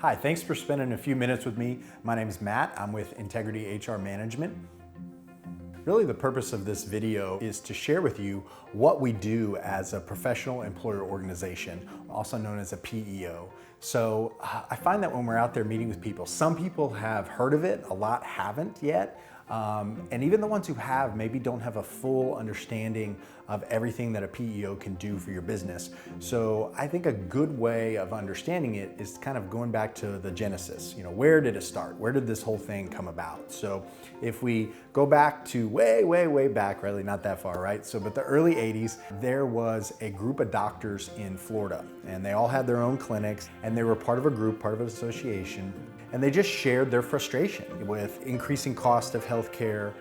Hi, thanks for spending a few minutes with me. My name is Matt. I'm with Integrity HR Management. Really, the purpose of this video is to share with you what we do as a professional employer organization, also known as a PEO. So I find that when we're out there meeting with people, some people have heard of it, a lot haven't yet. And even the ones who have maybe don't have a full understanding of everything that a PEO can do for your business. So I think a good way of understanding it is kind of going back to the genesis. You know, where did it start? Where did this whole thing come about? So if we go back to way back, really not that far, right? So, but the early 80s, there was a group of doctors in Florida, and they all had their own clinics, and they were part of a group, part of an association. And they just shared their frustration with increasing cost of healthcare,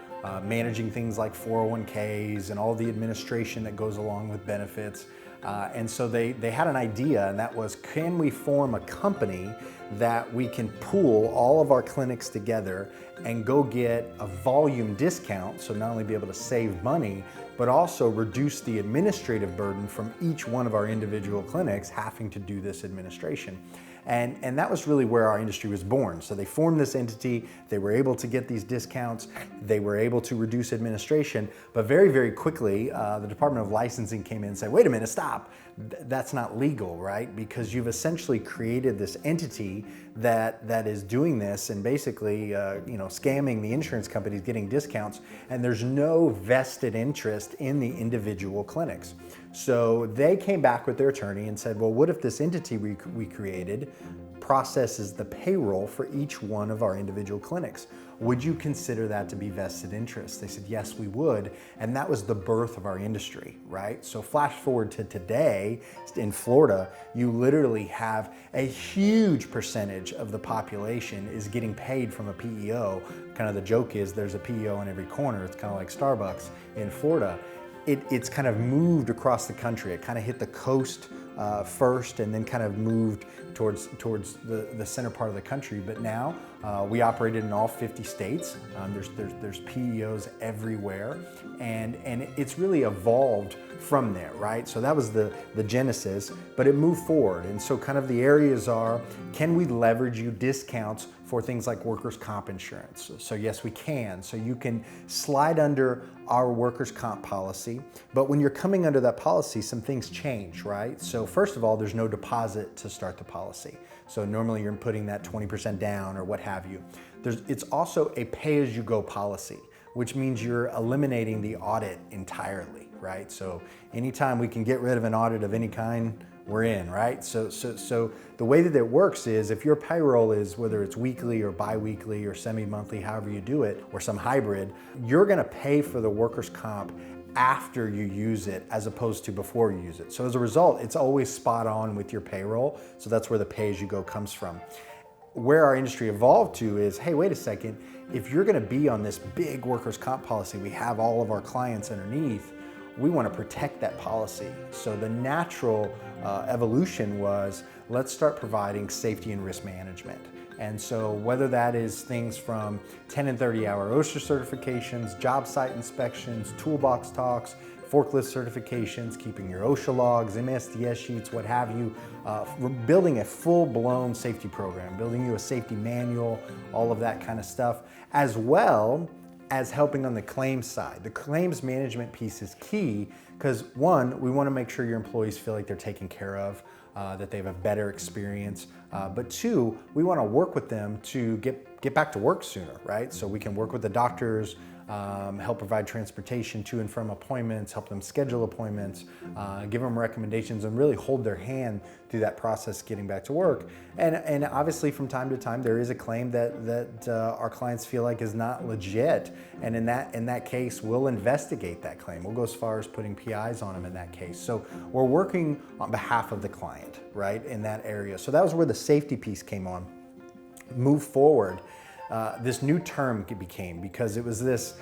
managing things like 401ks and all the administration that goes along with benefits. And so they had an idea, and that was, can we form a company that we can pool all of our clinics together and go get a volume discount, so not only be able to save money, but also reduce the administrative burden from each one of our individual clinics having to do this administration. And that was really where our industry was born. So they formed this entity, they were able to get these discounts, they were able to reduce administration, but very quickly, the Department of Licensing came in and said, wait a minute, stop. That's not legal, right? Because you've essentially created this entity that is doing this and basically scamming the insurance companies, getting discounts, and there's no vested interest in the individual clinics. So they came back with their attorney and said, well, what if this entity we created processes the payroll for each one of our individual clinics? Would you consider that to be vested interest? They said, yes, we would. And that was the birth of our industry, right? So flash forward to today in Florida, you literally have a huge percentage of the population is getting paid from a PEO. Kind of the joke is there's a PEO in every corner. It's kind of like Starbucks in Florida. It's kind of moved across the country. It kind of hit the coast first and then kind of moved towards the center part of the country. But now we operated in all 50 states. There's PEOs everywhere, and it's really evolved from there, right? So that was the genesis, but it moved forward. And so kind of the areas are, can we leverage you discounts for things like workers' comp insurance? So yes, we can. So you can slide under our workers' comp policy, but when you're coming under that policy, some things change, right? So first of all, there's no deposit to start the policy. So normally you're putting that 20% down or what have you. It's also a pay-as-you-go policy, which means you're eliminating the audit entirely, right? So anytime we can get rid of an audit of any kind, we're in, right? So the way that it works is if your payroll is, whether it's weekly or bi-weekly or semi-monthly, however you do it, or some hybrid, you're gonna pay for the workers' comp after you use it as opposed to before you use it. So as a result, it's always spot on with your payroll. So that's where the pay-as-you-go comes from. Where our industry evolved to is, hey, wait a second, if you're gonna be on this big workers' comp policy, we have all of our clients underneath, we want to protect that policy. So the natural evolution was, let's start providing safety and risk management. And so whether that is things from 10 and 30-hour OSHA certifications, job site inspections, toolbox talks, forklift certifications, keeping your OSHA logs, MSDS sheets, what have you, we're building a full-blown safety program, building you a safety manual, all of that kind of stuff, as well as helping on the claims side. The claims management piece is key because one, we want to make sure your employees feel like they're taken care of, that they have a better experience. But two, we want to work with them to get back to work sooner, right? So we can work with the doctors, help provide transportation to and from appointments, help them schedule appointments, give them recommendations, and really hold their hand through that process getting back to work. And obviously from time to time there is a claim that our clients feel like is not legit, and in that case we'll investigate that claim. We'll go as far as putting PIs on them in that case. So we're working on behalf of the client, right, in that area. So that was where the safety piece came on. Move forward. This new term became, because it was this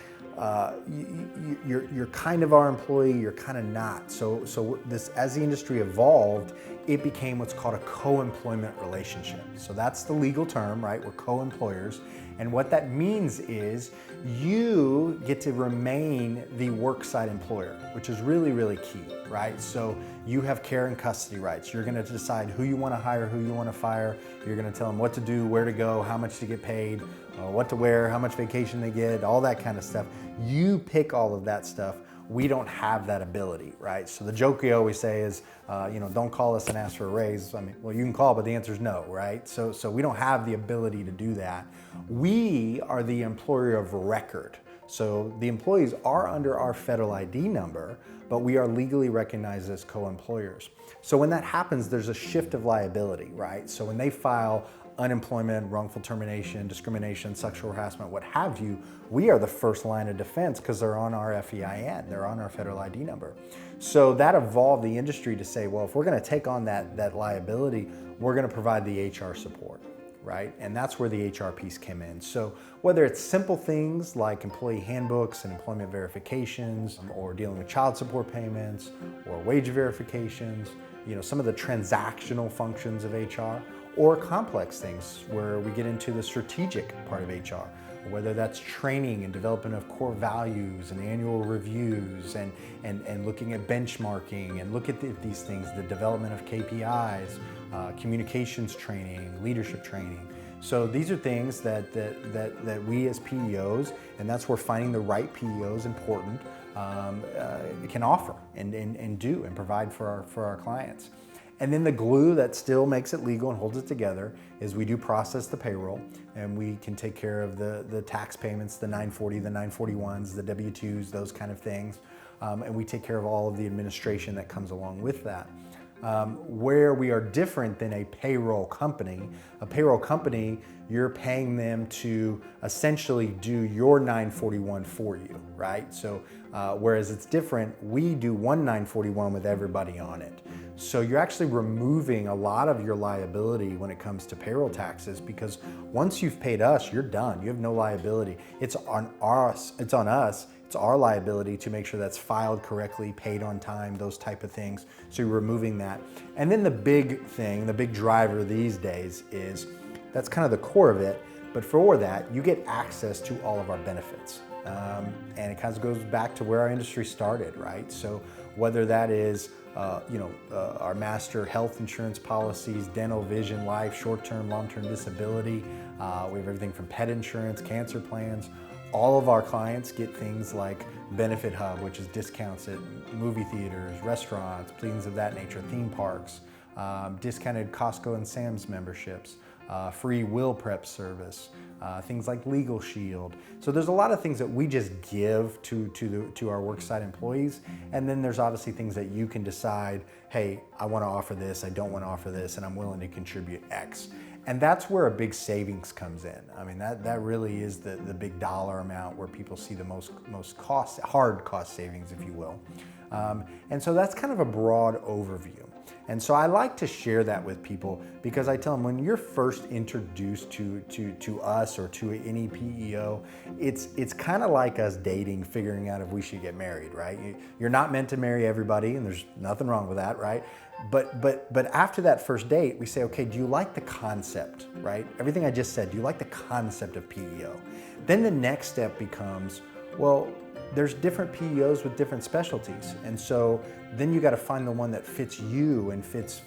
you're kind of our employee, you're kind of not. So this, as the industry evolved, it became what's called a co-employment relationship. So that's the legal term, right? We're co-employers. And what that means is you get to remain the worksite employer, which is really, really key, right? So you have care and custody rights. You're gonna decide who you wanna hire, who you wanna fire. You're gonna tell them what to do, where to go, how much to get paid, what to wear, how much vacation they get, all that kind of stuff. You pick all of that stuff. We don't have that ability, right? So the joke we always say is, don't call us and ask for a raise. I mean, well, you can call, but the answer is no, right? So we don't have the ability to do that. We are the employer of record. So the employees are under our federal ID number, but we are legally recognized as co-employers. So when that happens, there's a shift of liability, right? So when they file unemployment, wrongful termination, discrimination, sexual harassment, what have you, we are the first line of defense because they're on our FEIN, they're on our federal ID number. So that evolved the industry to say, well, if we're gonna take on that liability, we're gonna provide the HR support, right? And that's where the HR piece came in. So whether it's simple things like employee handbooks and employment verifications, or dealing with child support payments, or wage verifications, some of the transactional functions of HR, or complex things where we get into the strategic part of HR, whether that's training and development of core values and annual reviews and looking at benchmarking and look at these things, the development of KPIs, communications training, leadership training. So these are things that we as PEOs, and that's where finding the right PEO is important, can offer and do and provide for our clients. And then the glue that still makes it legal and holds it together is we do process the payroll, and we can take care of the tax payments, the 940, the 941s, the W-2s, those kind of things. And we take care of all of the administration that comes along with that. Where we are different than a payroll company, you're paying them to essentially do your 941 for you, right? So whereas it's different, we do one 941 with everybody on it. So you're actually removing a lot of your liability when it comes to payroll taxes, because once you've paid us, you're done. You have no liability. It's on us. It's our liability to make sure that's filed correctly, paid on time, those type of things. So you're removing that. And then the big thing, the big driver these days is, that's kind of the core of it, but for that, you get access to all of our benefits. And it kind of goes back to where our industry started, right? So whether that is our master health insurance policies, dental, vision, life, short-term, long-term disability. We have everything from pet insurance, cancer plans. All of our clients get things like Benefit Hub, which is discounts at movie theaters, restaurants, things of that nature, theme parks, discounted Costco and Sam's memberships, free will prep service, things like Legal Shield. So there's a lot of things that we just give to our worksite employees. And then there's obviously things that you can decide, hey, I want to offer this, I don't want to offer this, and I'm willing to contribute X. And that's where a big savings comes in. I mean, that really is the big dollar amount where people see the most hard cost savings, if you will. And so that's kind of a broad overview. And so I like to share that with people, because I tell them, when you're first introduced to us or to any PEO, it's kind of like us dating, figuring out if we should get married, right? You're not meant to marry everybody, and there's nothing wrong with that, right? But after that first date, we say, okay, do you like the concept, right? Everything I just said, do you like the concept of PEO? Then the next step becomes, well, there's different PEOs with different specialties. And so then you got to find the one that fits you and fits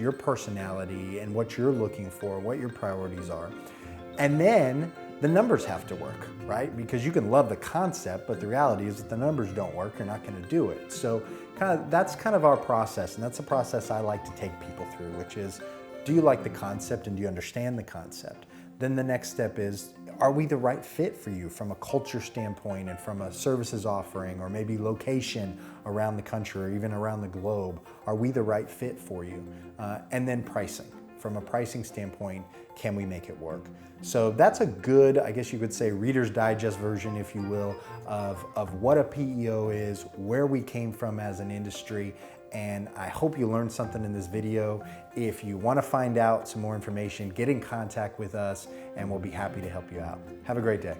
your personality and what you're looking for, what your priorities are. And then the numbers have to work, right? Because you can love the concept, but the reality is that the numbers don't work, you're not going to do it. So that's kind of our process, and that's the process I like to take people through, which is, do you like the concept and do you understand the concept? Then the next step is, are we the right fit for you from a culture standpoint and from a services offering, or maybe location around the country or even around the globe? Are we the right fit for you? And then pricing. From a pricing standpoint, can we make it work? So that's a good, I guess you could say, Reader's Digest version, if you will, of what a PEO is, where we came from as an industry. And I hope you learned something in this video. If you want to find out some more information, get in contact with us and we'll be happy to help you out. Have a great day.